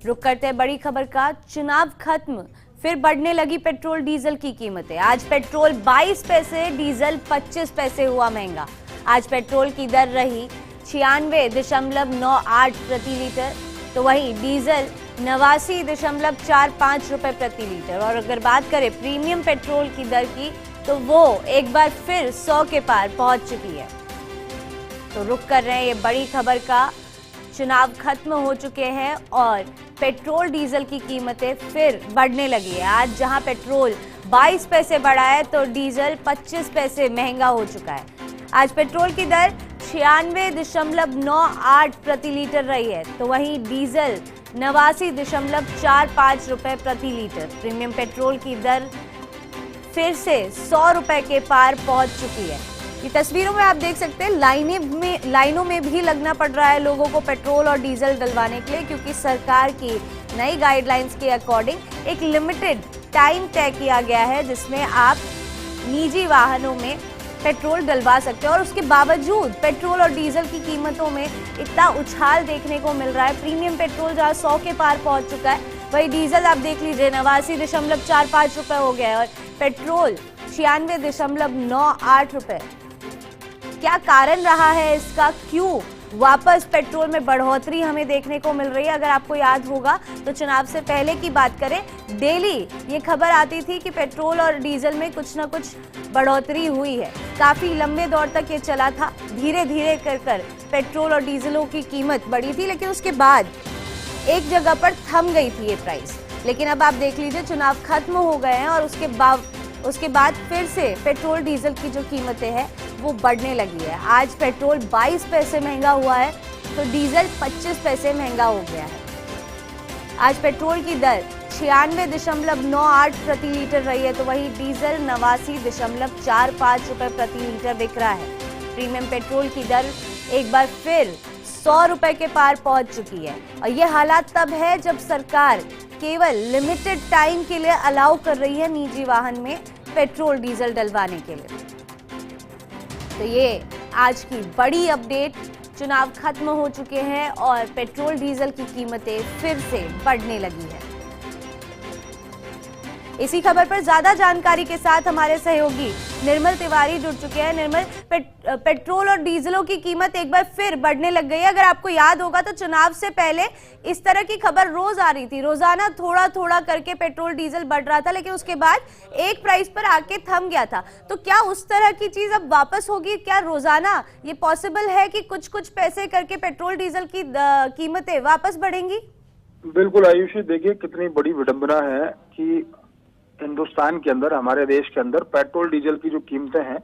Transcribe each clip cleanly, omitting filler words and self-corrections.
रुक करते हैं बड़ी खबर का। चुनाव खत्म, फिर बढ़ने लगी पेट्रोल डीजल की कीमतें। आज पेट्रोल 22 पैसे, डीजल 25 पैसे हुआ महंगा। आज पेट्रोल की दर रही 96.98 प्रति लीटर, तो वहीं डीजल 89.45 रुपए प्रति लीटर। और अगर बात करें प्रीमियम पेट्रोल की दर की, तो वो एक बार फिर 100 के पार पहुंच चुकी है। तो रुक कर रहे हैं ये बड़ी खबर का। चुनाव खत्म हो चुके हैं और पेट्रोल डीजल की कीमतें फिर बढ़ने लगी है। आज जहां पेट्रोल 22 पैसे बढ़ा है, तो डीजल 25 पैसे महंगा हो चुका है। आज पेट्रोल की दर 96.98 प्रति लीटर रही है, तो वहीं डीजल 89.45 रुपए प्रति लीटर। प्रीमियम पेट्रोल की दर फिर से 100 रुपए के पार पहुंच चुकी है। ये तस्वीरों में आप देख सकते हैं, लाइनों में भी लगना पड़ रहा है लोगों को पेट्रोल और डीजल डलवाने के लिए, क्योंकि सरकार की नई गाइडलाइंस के अकॉर्डिंग एक लिमिटेड टाइम तय किया गया है जिसमें आप निजी वाहनों में पेट्रोल डलवा सकते हैं। और उसके बावजूद पेट्रोल और डीजल की कीमतों में इतना उछाल देखने को मिल रहा है। प्रीमियम पेट्रोल जहां 100 के पार पहुंच चुका है, वही डीजल आप देख लीजिए 89.45 रुपए हो गया है और पेट्रोल 96.98 रुपए। क्या कारण रहा है इसका, क्यों वापस पेट्रोल में बढ़ोतरी हमें देखने को मिल रही है? अगर आपको याद होगा तो चुनाव से पहले की बात करें, डेली ये खबर आती थी कि पेट्रोल और डीजल में कुछ ना कुछ बढ़ोतरी हुई है। काफी लंबे दौर तक ये चला था। धीरे धीरे कर पेट्रोल और डीजलों की कीमत बढ़ी थी, लेकिन उसके बाद एक जगह पर थम गई थी ये प्राइस। लेकिन अब आप देख लीजिए, चुनाव खत्म हो गए हैं और उसके बाद फिर से पेट्रोल डीजल की जो कीमतें हैं वो बढ़ने लगी है। आज पेट्रोल 22 पैसे महंगा हुआ है, तो डीजल 25 पैसे महंगा हो गया है। आज पेट्रोल की दर 96.98 प्रति लीटर रही है, तो वही डीजल 89.45 रुपए प्रति लीटर बिक रहा है। प्रीमियम पेट्रोल की दर एक बार फिर 100 रुपए के पार पहुंच चुकी है। और ये हालात तब है जब सरकार केवल लिमिटेड टाइम के लिए अलाउ कर रही है निजी वाहन में पेट्रोल डीजल डलवाने के लिए। तो ये आज की बड़ी अपडेट। चुनाव खत्म हो चुके हैं और पेट्रोल डीजल की कीमतें फिर से बढ़ने लगी है। इसी खबर पर ज्यादा जानकारी के साथ हमारे सहयोगी निर्मल तिवारी जुड़ चुके हैं। निर्मल, पेट्रोल और डीजलों की कीमत एक बार फिर बढ़ने लग गई है। अगर आपको याद होगा तो चुनाव से पहले इस तरह की खबर रोज आ रही थी, रोजाना थोड़ा थोड़ा करके पेट्रोल डीजल बढ़ रहा था, लेकिन उसके बाद एक प्राइस पर आके थम गया था। तो क्या उस तरह की चीज अब वापस होगी? क्या रोजाना ये पॉसिबल है कि कुछ कुछ पैसे करके पेट्रोल डीजल की कीमतें वापस बढ़ेंगी? बिल्कुल आयुषी, देखिए कितनी बड़ी विडंबना है कि हिंदुस्तान के अंदर, हमारे देश के अंदर पेट्रोल डीजल की जो कीमतें हैं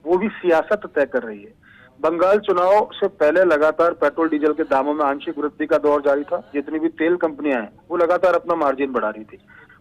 वो भी सियासत तय कर रही है। बंगाल चुनाव से पहले लगातार पेट्रोल डीजल के दामों में आंशिक वृद्धि का दौर जारी था। जितनी भी तेल कंपनियां हैं वो लगातार अपना मार्जिन बढ़ा रही थी।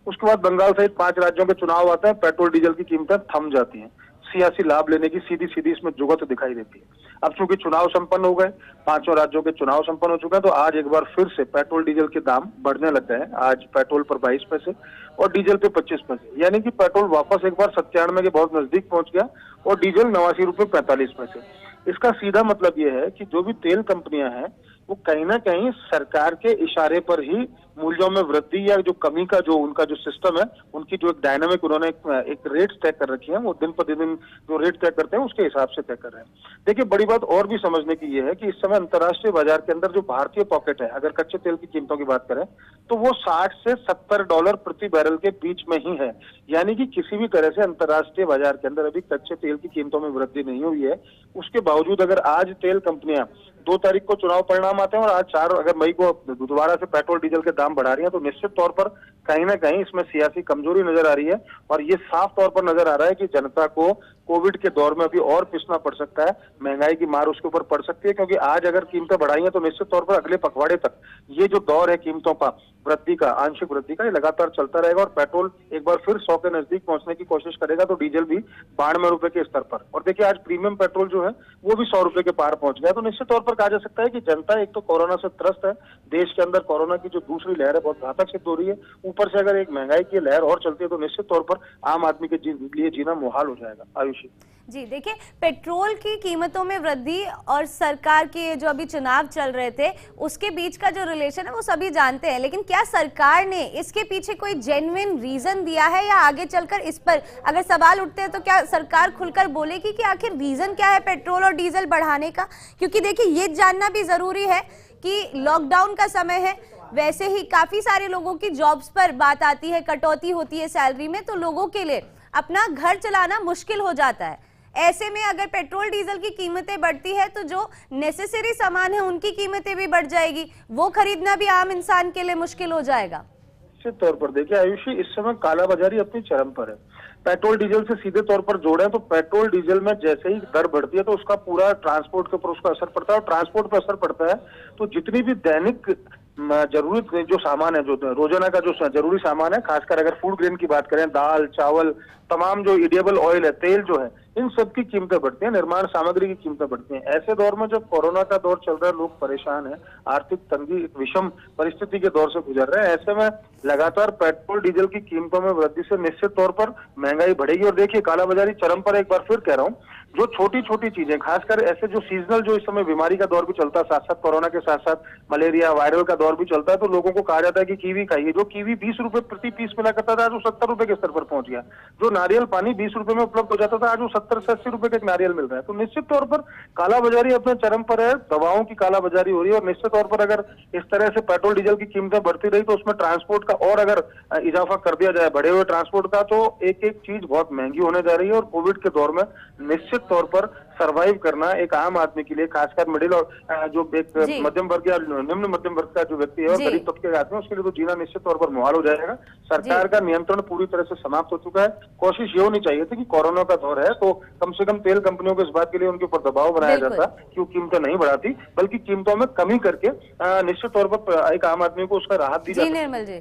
उसके बाद बंगाल सहित 5 राज्यों के चुनाव आते हैं, पेट्रोल डीजल की कीमतें थम जाती हैं। सियासी लाभ लेने की सीधी इसमें जुगत दिखाई देती है। अब चूंकि चुनाव संपन्न हो गए, 5 राज्यों के चुनाव संपन्न हो चुके हैं, तो आज एक बार फिर से पेट्रोल डीजल के दाम बढ़ने लग गए हैं। आज पेट्रोल पर 22 पैसे और डीजल पे 25 पैसे, यानी कि पेट्रोल वापस एक बार 97 के बहुत नजदीक पहुंच गया और डीजल 89.45 रुपए। इसका सीधा मतलब यह है कि जो भी तेल कंपनियां हैं वो कहीं ना कहीं सरकार के इशारे पर ही मूल्यों में वृद्धि या जो कमी का जो उनका जो सिस्टम है, उनकी जो एक डायनामिक उन्होंने एक रेट तय कर रखी है, वो दिन प्रतिदिन जो रेट तय करते हैं उसके हिसाब से तय कर रहे हैं। देखिए, बड़ी बात और भी समझने की ये है कि इस समय अंतर्राष्ट्रीय बाजार के अंदर जो भारतीय पॉकेट है, अगर कच्चे तेल की कीमतों की बात करें तो वो 60 से 70 डॉलर प्रति बैरल के बीच में ही है। यानी कि किसी भी तरह से अंतर्राष्ट्रीय बाजार के अंदर अभी कच्चे तेल की कीमतों में वृद्धि नहीं हुई है। उसके बावजूद अगर आज तेल कंपनियां 2 तारीख को चुनाव परिणाम आते हैं और आज 4 अगर मई को दोबारा से पेट्रोल डीजल के दाम बढ़ा रही है, तो निश्चित तौर पर कहीं ना कहीं इसमें सियासी कमजोरी नजर आ रही है। और ये साफ तौर पर नजर आ रहा है कि जनता को कोविड के दौर में अभी और पिसना पड़ सकता है, महंगाई की मार उसके ऊपर पड़ सकती है। क्योंकि आज अगर कीमतें बढ़ाई हैं तो निश्चित तौर पर अगले पखवाड़े तक ये जो दौर है कीमतों का वृद्धि का, आंशिक वृद्धि का, ये लगातार चलता रहेगा और पेट्रोल एक बार फिर 100 के नजदीक पहुंचने की कोशिश करेगा, तो डीजल भी 92 रुपए के स्तर पर। और देखिए, आज प्रीमियम पेट्रोल जो है वो भी 100 रुपए के पार पहुंच गया। तो निश्चित तौर पर कहा जा सकता है कि जनता एक तो कोरोना से त्रस्त है, देश के अंदर कोरोना की जो दूसरी लहर है बहुत घातक सिद्ध हो रही है, ऊपर से अगर एक महंगाई की लहर और चलती है तो निश्चित तौर पर आम आदमी के लिए जीना मुहाल हो जाएगा। आयुषी। जी देखिए, पेट्रोल की कीमतों में वृद्धि और सरकार के जो अभी चुनाव चल रहे थे उसके बीच का जो रिलेशन है वो सभी जानते हैं, लेकिन क्या सरकार ने इसके पीछे कोई जेन्युइन रीजन दिया है, या आगे चलकर इस पर अगर सवाल उठते हैं तो क्या सरकार खुलकर बोलेगी कि आखिर रीजन क्या है पेट्रोल और डीजल बढ़ाने का? क्योंकि देखिए, ये जानना भी जरूरी है कि लॉकडाउन का समय है, वैसे ही काफी सारे लोगों की जॉब्स पर बात आती है, कटौती होती है सैलरी में, तो लोगों के लिए अपना घर चलाना मुश्किल हो जाता है। ऐसे में अगर पेट्रोल डीजल की कीमतें बढ़ती है तो जो नेसेसरी सामान है उनकी कीमतें भी बढ़ जाएगी, वो खरीदना भी आम इंसान के लिए मुश्किल हो जाएगा। निश्चित तौर पर देखिए आयुषी, इस समय कालाबाजारी अपनी चरम पर है। पेट्रोल डीजल से सीधे तौर पर जोड़ें तो पेट्रोल डीजल में जैसे ही दर बढ़ती है तो उसका पूरा ट्रांसपोर्ट के ऊपर उसका असर पड़ता है, और ट्रांसपोर्ट पर असर पड़ता है तो जितनी भी दैनिक जरूरी जो सामान है, जो रोजाना का जो जरूरी सामान है, खासकर अगर फूड ग्रेन की बात करें, दाल चावल, तमाम जो इडिएबल ऑयल है, तेल जो है, इन सब की कीमतें बढ़ती हैं, निर्माण सामग्री की कीमतें बढ़ती हैं। ऐसे दौर में जब कोरोना का दौर चल रहा है, लोग परेशान हैं, आर्थिक तंगी एक विषम परिस्थिति के दौर से गुजर रहे हैं, ऐसे में लगातार पेट्रोल डीजल की कीमतों में वृद्धि से निश्चित तौर पर महंगाई बढ़ेगी। और देखिए, कालाबाजारी चरम पर, एक बार फिर कह रहा हूँ, जो छोटी छोटी चीजें, खासकर ऐसे जो सीजनल, जो इस समय बीमारी का दौर भी चलता है, साथ साथ कोरोना के साथ साथ मलेरिया वायरल का दौर भी चलता है, तो लोगों को कहा जाता है कि कीवी खाइए। जो कीवी 20 रुपए प्रति पीस मिला करता था, आज वो 70 रुपए के स्तर पर पहुंच गया। जो नारियल पानी 20 रुपए में उपलब्ध हो जाता था, आज वो 70 से 80 रुपए का एक नारियल मिल रहा है। तो निश्चित तौर पर कालाबाजारी अपने चरम पर है, दवाओं की कालाबाजारी हो रही है, और निश्चित तौर पर अगर इस तरह से पेट्रोल डीजल की कीमतें बढ़ती रही तो उसमें ट्रांसपोर्ट का और अगर इजाफा कर दिया जाए, बढ़े हुए ट्रांसपोर्ट का, तो एक एक चीज बहुत महंगी होने जा रही है। और कोविड के दौर में निश्चित तौर पर सरवाइव करना एक आम आदमी के लिए, खासकर मिडिल और जो एक मध्यम वर्ग या निम्न मध्यम वर्ग का जो व्यक्ति है और गरीब तबके का आदमी, उसके लिए तो जीना निश्चित तौर पर मुहाल हो जाएगा। सरकार का नियंत्रण पूरी तरह से समाप्त हो चुका है। कोशिश ये होनी चाहिए थी कि कोरोना का दौर है तो कम से कम तेल कंपनियों को इस बात के लिए उनके ऊपर दबाव बनाया जाता कि वो कीमतें नहीं बढ़ाती, बल्कि कीमतों में कमी करके निश्चित तौर पर एक आम आदमी को उसका राहत दी जाती।